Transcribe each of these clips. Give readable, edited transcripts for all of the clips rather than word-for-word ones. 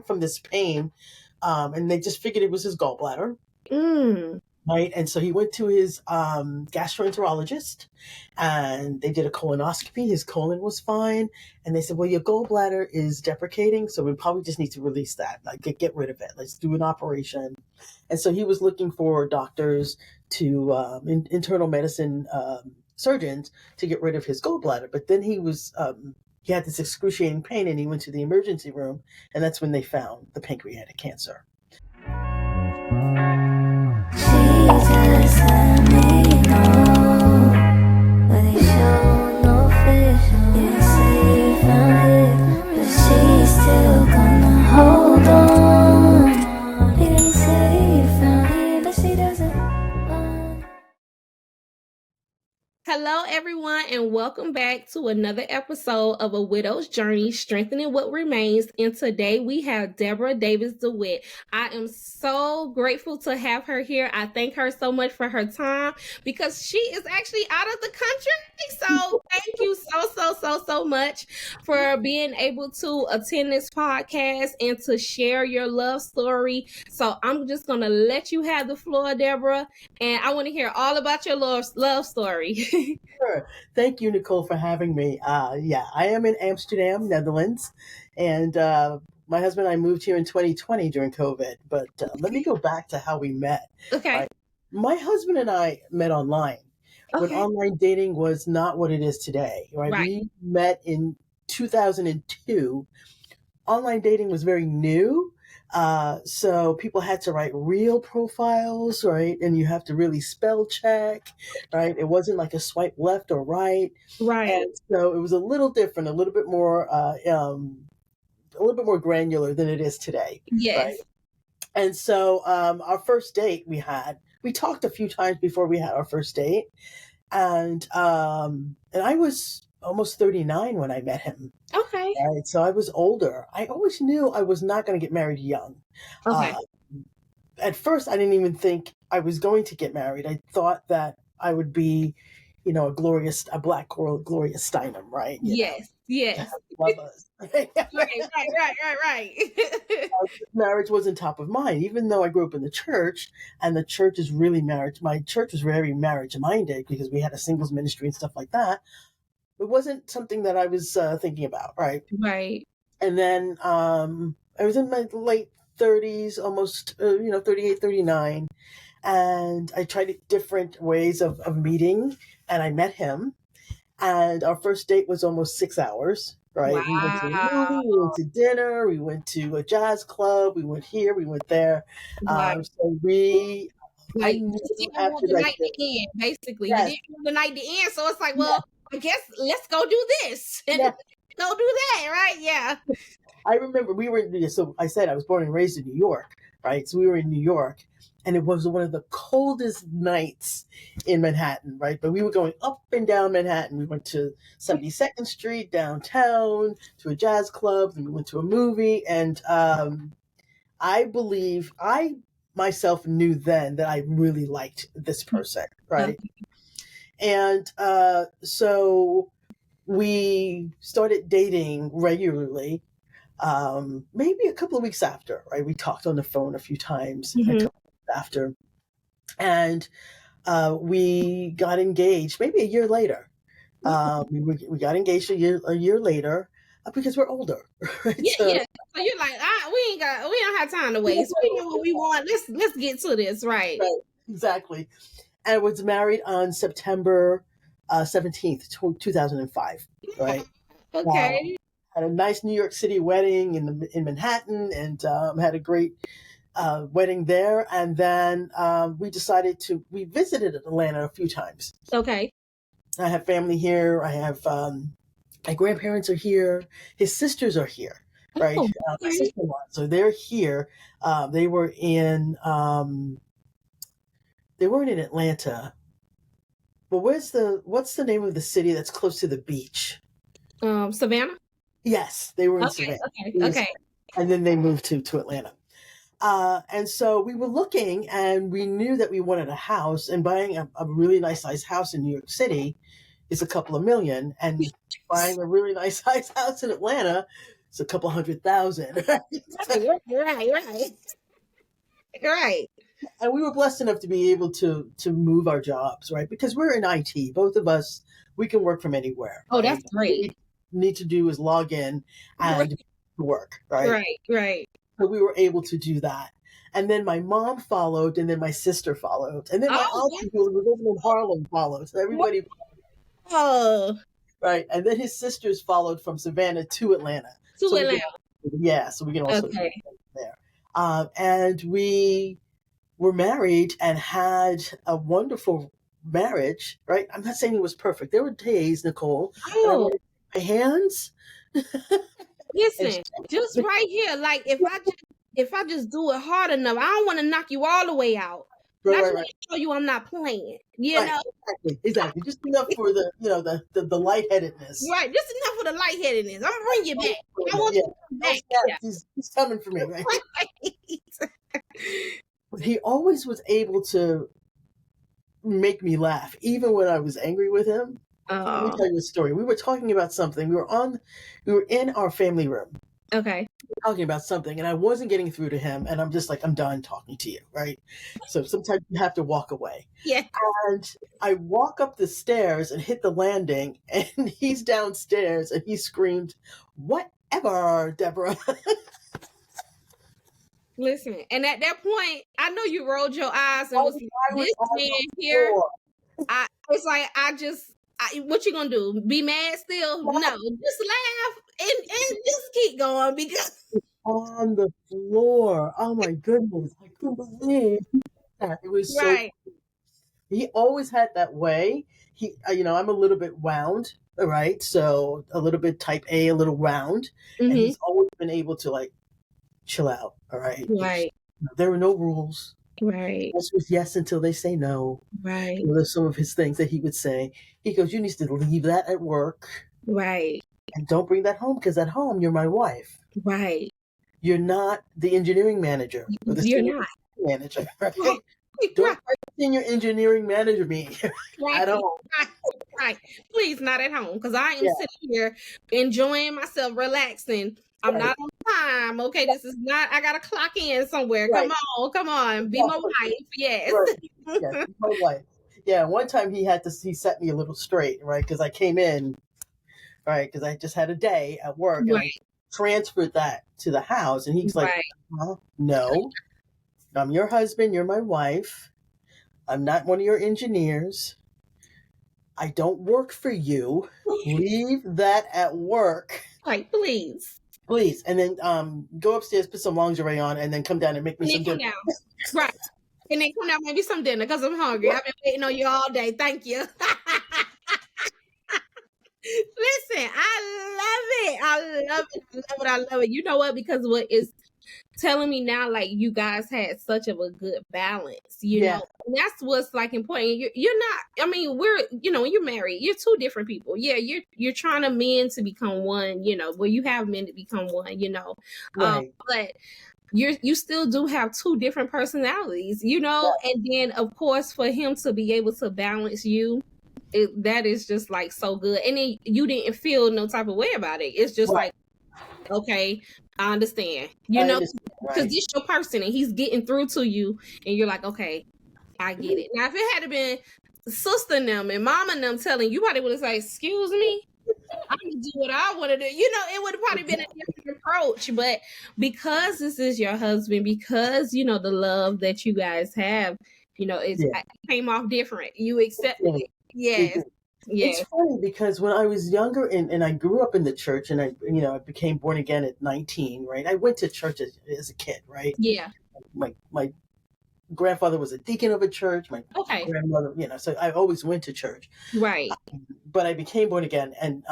from this pain, and they just figured it was his gallbladder. Mm. Right. And so he went to his gastroenterologist and they did a colonoscopy. His colon was fine. And they said, well, your gallbladder is deprecating. So we probably just need to release that, like get rid of it. Let's do an operation. And so he was looking for doctors to internal medicine surgeons to get rid of his gallbladder. But then he had this excruciating pain and he went to the emergency room. And that's when they found the pancreatic cancer. Hello, everyone, and welcome back to another episode of A Widow's Journey, Strengthening What Remains. And today we have Deborah DeWitt. I am so grateful to have her here. I thank her so much for her time because she is actually out of the country. So thank you so much for being able to attend this podcast and to share your love story. So I'm just going to let you have the floor, Deborah, and I want to hear all about your love story. Sure. Thank you, Nicole, for having me. Yeah, I am in Amsterdam, Netherlands, and my husband and I moved here in 2020 during COVID. But let me go back to how we met. Okay. Right? My husband and I met online when online dating was not what it is today. Right? We met in 2002. Online dating was very new. So people had to write real profiles, right? And you have to really spell check, right? It wasn't like a swipe left or right. Right. And so it was a little different, a little bit more granular than it is today. Yes. Right? And so our first date we talked a few times before we had our first date. And I was almost 39 when I met him. Okay. Right? So I was older. I always knew I was not going to get married young. Okay. At first, I didn't even think I was going to get married. I thought that I would be, a black girl, Gloria Steinem, right? Yes. Love us. Right. Marriage wasn't top of mind, even though I grew up in the church, and the church is really marriage. My church was very marriage minded because we had a singles ministry and stuff like that. It wasn't something that I was thinking about, right? Right. And then I was in my late 30s, almost, 38, 39. And I tried different ways of meeting, and I met him. And our first date was almost 6 hours, right? Wow. We went to a movie, we went to dinner, we went to a jazz club, we went here, we went there. Wow. So we... Like, you didn't want the night to end, basically. Yes. You didn't want the night to end, so it's like, well, I guess let's go do this. And go do that, right? Yeah. I remember so I said I was born and raised in New York, right? So we were in New York, and it was one of the coldest nights in Manhattan, right? But we were going up and down Manhattan. We went to 72nd Street downtown to a jazz club, and we went to a movie. And I believe I myself knew then that I really liked this person, right? And so we started dating regularly. Maybe a couple of weeks after, right? We talked on the phone a few times after, and we got engaged maybe a year later. We got engaged a year later because we're older, right? Yeah. So you're like, we don't have time to waste. We know what we want. Let's get to this, right? Right, exactly. And I was married on September 17th, 2005, right? Okay. Had a nice New York City wedding in Manhattan, and had a great wedding there. And then we visited Atlanta a few times. Okay. I have family here. I have my grandparents are here. His sisters are here, right? My sister-in-law. So they're here. They weren't in Atlanta. But what's the name of the city that's close to the beach? Savannah? Yes, they were in Savannah. Okay. And then they moved to Atlanta. And so we were looking, and we knew that we wanted a house, and buying a really nice size house in New York City is a couple of million, and buying a really nice size house in Atlanta it's a couple 100,000. Right. And we were blessed enough to be able to move our jobs, right? Because we're in IT. Both of us, we can work from anywhere. Oh, Right? that's great. What we need to do is log in and work, right? Right. So we were able to do that. And then my mom followed, and then my sister followed. And then my uncle, who was living in Harlem, followed. So everybody followed. Right. And then his sisters followed from Savannah to Atlanta. So we can also do there. And we were married and had a wonderful marriage, right? I'm not saying it was perfect. There were days, Nicole, Oh. my hands. Listen, just right here, like if I just do it hard enough, I don't want to knock you all the way out. Right. To show you I'm not playing. You know? Exactly. Just enough for the the lightheadedness. Right. Just enough for the lightheadedness. I'm gonna bring you back. I want you to come back. He's coming for me, right? But he always was able to make me laugh, even when I was angry with him. Let me tell you a story. We were talking about something. We were in our family room. Okay. Talking about something, and I wasn't getting through to him, and I'm just like, I'm done talking to you, right? So sometimes you have to walk away. Yeah. And I walk up the stairs and hit the landing, and he's downstairs, and he screamed, "Whatever, Deborah." Listen, and at that point, I know you rolled your eyes and was like, this man here. It's like what you gonna do? Be mad still? No, just laugh and just keep going because on the floor. Oh my goodness, I couldn't believe that. It was right. So. He always had that way. He, I'm a little bit round, right? So a little bit type A, a little round, and he's always been able to like chill out. All right. Right. There were no rules. Right. This was yes until they say no. Right. There's some of his things that he would say. He goes, "You need to leave that at work. Right. And don't bring that home because at home you're my wife. Right. You're not the engineering manager. Or the you're not manager. Right? Don't senior engineering manager me at all. Right. Please, not at home because I am sitting here enjoying myself, relaxing. I'm not on time. Okay, this is not. I gotta clock in somewhere. Right. Come on. Be my wife. Yes. Right. Yes, be my wife. Yeah. One time he set me a little straight, right? Because I came in, right? Because I just had a day at work, and I transferred that to the house, and he's like, "No, I'm your husband. You're my wife. I'm not one of your engineers. I don't work for you. Leave that at work. Right, please. And then go upstairs, put some lingerie on, and then come down and make me some dinner." Right. And then come down, maybe some dinner because I'm hungry. I've been waiting on you all day. Thank you. Listen, I love it. You know what? Because what is telling me now, like you guys had such of a good balance, you know, and that's what's like important. You're not, I mean, when you're married, you're two different people. Yeah. You're trying to men to become one, where you have men to become one, Right. but you still do have two different personalities, and then of course for him to be able to balance you, that is just like so good. And then you didn't feel no type of way about it. It's just like, okay, I understand, because this your person and he's getting through to you and you're like, okay, I get it. Now, if it had been sister and them and mama and them telling you, probably would have said, excuse me, I can do what I want to do. It would have probably been a different approach, but because this is your husband, because, the love that you guys have, it came off different. You accepted it. Yes. It's funny because when I was younger and I grew up in the church and I became born again at 19, right? I went to church as a kid, right? Yeah. My grandfather was a deacon of a church. My grandmother, so I always went to church. Right. But I became born again and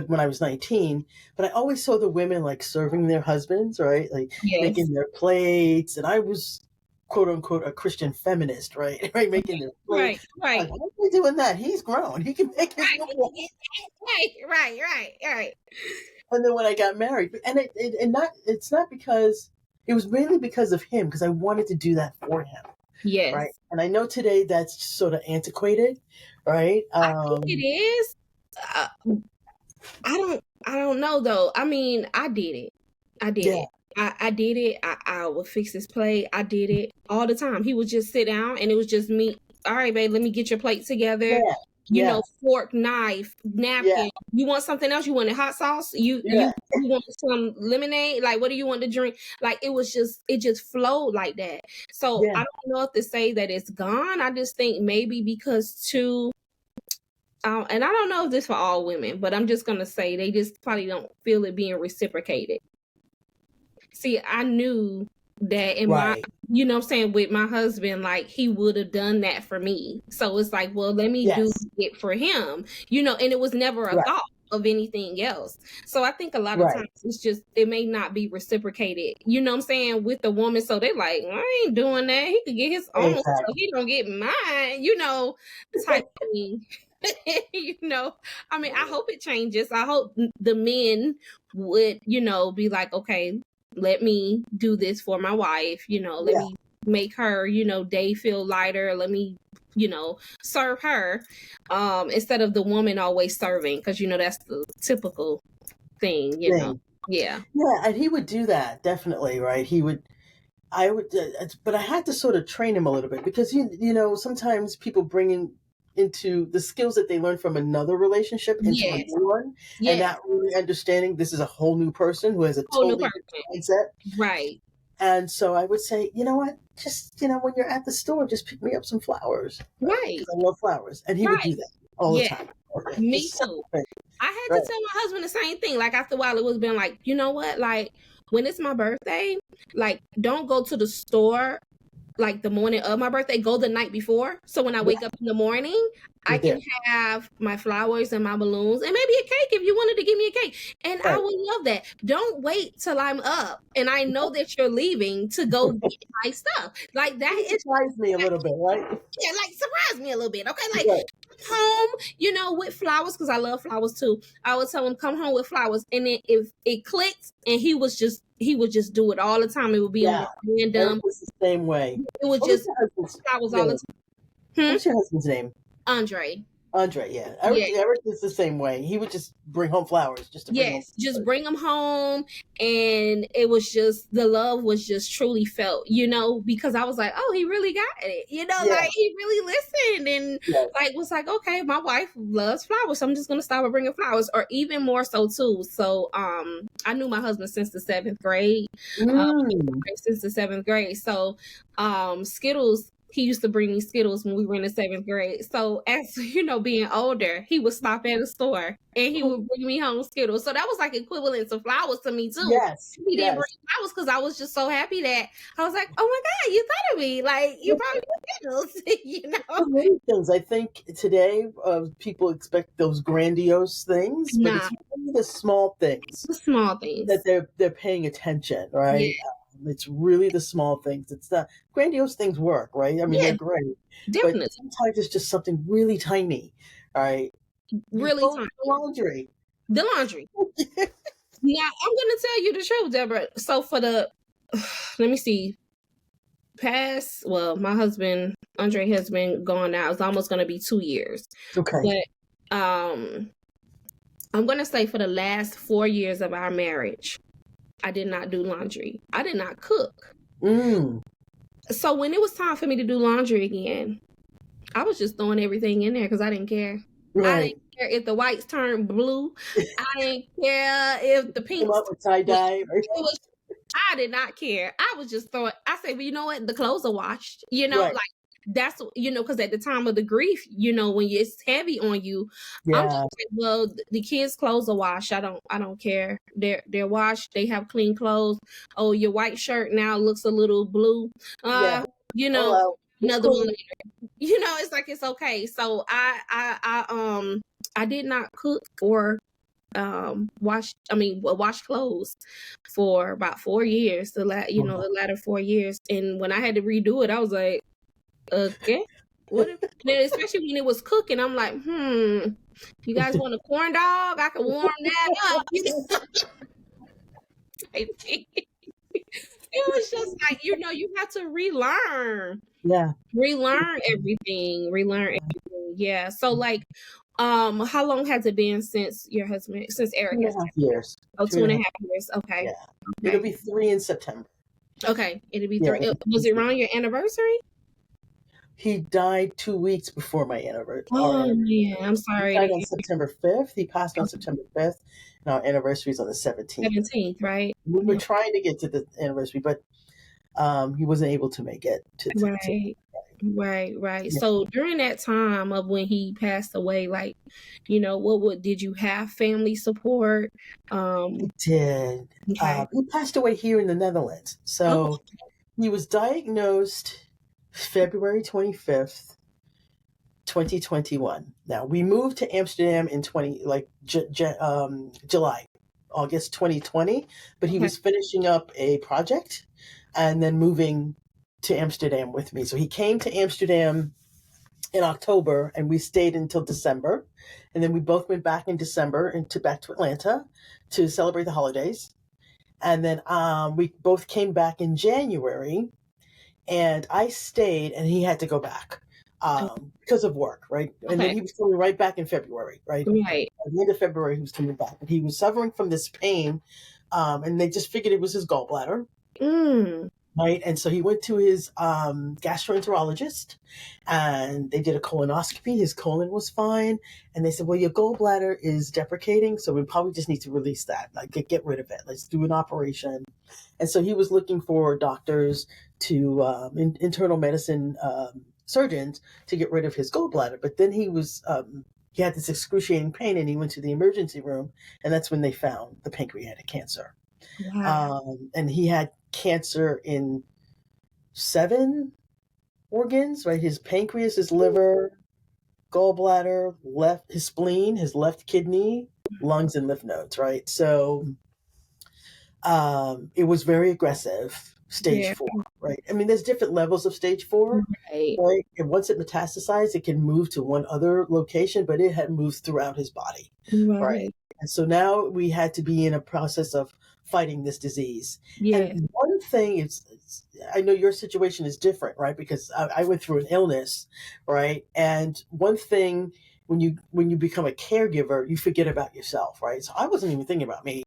when I was 19, but I always saw the women like serving their husbands, right? Like making their plates. And I was quote unquote a Christian feminist, right? Right, making their plates. Right. Like, why are we doing that? He's grown. He can make his own. Right. And then when I got married, it's not because it was mainly because of him, because I wanted to do that for him. Yes. Right. And I know today that's sort of antiquated, right? I think it is. I don't know though. I mean, I did it. I did Yeah, it. I did it. I would fix his plate. I did it all the time. He would just sit down and it was just me. All right, babe, let me get your plate together. yeah, yeah, Fork, knife, yeah, napkin. You want something else? You want a hot sauce? yeah, You want some lemonade? Like, what do you want to drink? Like, it just flowed like that. So yeah. I don't know if to say that it's gone. I just think maybe because too, and I don't know if this for all women, but I'm just gonna say they just probably don't feel it being reciprocated. See, I knew that in my, Right. what I'm saying, with my husband, like he would have done that for me. So it's like, well, let me do Yes. it for him, and it was never a Right. thought of anything else. So I think a lot of Right. times it's just, it may not be reciprocated, you know what I'm saying, with the woman. So they're like, I ain't doing that. He could get his own, so Exactly. he don't get mine, type thing. I mean, I hope it changes. I hope the men would, be like, okay, let me do this for my wife, let Yeah. me make her, day feel lighter. Let me, serve her, instead of the woman always serving, because that's the typical thing. Thing. Yeah. Yeah, and he would do that definitely, right? He would. I would, but I had to sort of train him a little bit because sometimes people bring into the skills that they learn from another relationship into a Yes. new one, and Yes. not really understanding this is a whole new person who has a Whole new totally person. different mindset. Right. And so I would say, you know what? Just when you're at the store, just pick me up some flowers, right? Right. Because I love flowers, and he would do Right. that all the Yeah. time. Okay, Me just too. something, I had right? to tell my husband the same thing. Like after a while, it was been like, you know what? Like when it's my birthday, like don't go to the store like the morning of my birthday, go the night before. So when I Yeah, wake up in the morning, I you're can there, have my flowers and my balloons and maybe a cake if you wanted to give me a cake. And I right? would love that. Don't wait till I'm up and I know that you're leaving to go get my stuff. Like that It is, surprised me a little bit, right? yeah, like surprise me a little bit. Okay. Like Right. come home, with flowers, because I love flowers too. I would tell him come home with flowers. And then if it clicked and he would just do it all the time. It would be on Yeah, a random. Eric was the same way. It was What was just your husband's flowers all the name? time. What's your husband's name? Andre. Andre. Yeah, Yeah. Eric is the same way. He would just bring home flowers just to bring home Yes. Just flowers. bring them home. And it was just, the love was just truly felt, because I was like, oh, he really got it. Yeah, Like he really listened and yes. like was like, okay, my wife loves flowers. So I'm just going to start bringing flowers, or even more so too. So, I knew my husband since the 7th grade. Mm. Since the 7th grade. So, Skittles, he used to bring me Skittles when we were in the 7th grade. So, as being older, he would stop at a store and he would bring me home Skittles. So that was like equivalent to flowers to me too. Yes, He didn't yes. bring flowers because I was just so happy that I was like, oh my God, you thought of me. Like you brought me Skittles, So many things. I think today people expect those grandiose things, but Nah, it's really the small things the small things. that they're paying attention, right? Yeah. It's really the small things. It's the grandiose things work, right? I mean, Yeah, they're great, but definitely. sometimes it's just something really tiny, all right? You Really fold tiny. the laundry. The laundry. Now, I'm going to tell you the truth, Deborah. So for the, let me see, my husband, Andre, has been gone now. It's almost going to be 2 years. Okay. But I'm going to say for the last 4 years of our marriage, I did not do laundry. I did not cook. Mm. So when it was time for me to do laundry again, I was just throwing everything in there because I didn't care. Right. I didn't care if the whites turned blue. I didn't care if the pinks. Come up with tie dye. I did not care. I was just throwing. I said, well, you know what? The clothes are washed. Right. Like that's because at the time of the grief, when it's heavy on you, I'm just Yeah. like, well, the kids' clothes are washed. I don't care. They're washed. They have clean clothes. Oh, your white shirt now looks a little blue. Yeah. Oh, well, it's Another one cool. later. It's like it's okay. So I did not cook or wash clothes for about 4 years. The latter 4 years. And when I had to redo it, I was like, okay. What if, especially when it was cooking, I'm like, you guys want a corn dog? I can warm that up. It was just like, you have to relearn. Yeah. Relearn everything. Yeah. So like How long has it been since Two Eric and has a half passed? years. Oh, Two two and and a a half. half years. Okay. Yeah. It'll Okay. be 3 in September. Okay. It'll be Yeah. 3. Was it around your anniversary? He died 2 weeks before my anniversary. Our Oh man, anniversary. I'm He sorry to died on hear. September 5th. He passed on September 5th, and our anniversary is on the 17th. 17th, right? We were Yeah. trying to get to the anniversary, but he wasn't able to make it. Right. Right. Yeah. So during that time of when he passed away, like, did you have family support? He did. Okay. He passed away here in the Netherlands. Oh, So he was diagnosed February 25th, 2021. Now we moved to Amsterdam in July, August 2020, but he okay. was finishing up a project and then moving to Amsterdam with me. So he came to Amsterdam in October and we stayed until December. And then we both went back in December back to Atlanta to celebrate the holidays. And then we both came back in January, and I stayed, and he had to go back because of work, right? And then Okay. he was coming right back in February, right? Right. At the end of February, he was coming back, but he was suffering from this pain, and they just figured it was his gallbladder. Mm. Right. And so he went to his gastroenterologist and they did a colonoscopy. His colon was fine. And they said, well, your gallbladder is deprecating. So we probably just need to release that, like get rid of it. Let's do an operation. And so he was looking for doctors to internal medicine surgeons to get rid of his gallbladder. But then he had this excruciating pain and he went to the emergency room. And that's when they found the pancreatic cancer. Wow. And he had cancer in 7 organs, right? His pancreas, his liver, gallbladder, his spleen, his left kidney, lungs, and lymph nodes, right? So it was very aggressive, stage Yeah. 4, right? I mean, there's different levels of stage 4, Right. right? And once it metastasized, it can move to one other location, but it had moved throughout his body, right? Right. And so now we had to be in a process of fighting this disease. Yeah. And one thing I know your situation is different, right? Because I went through an illness, right? And one thing when you become a caregiver, you forget about yourself, right? So I wasn't even thinking about me.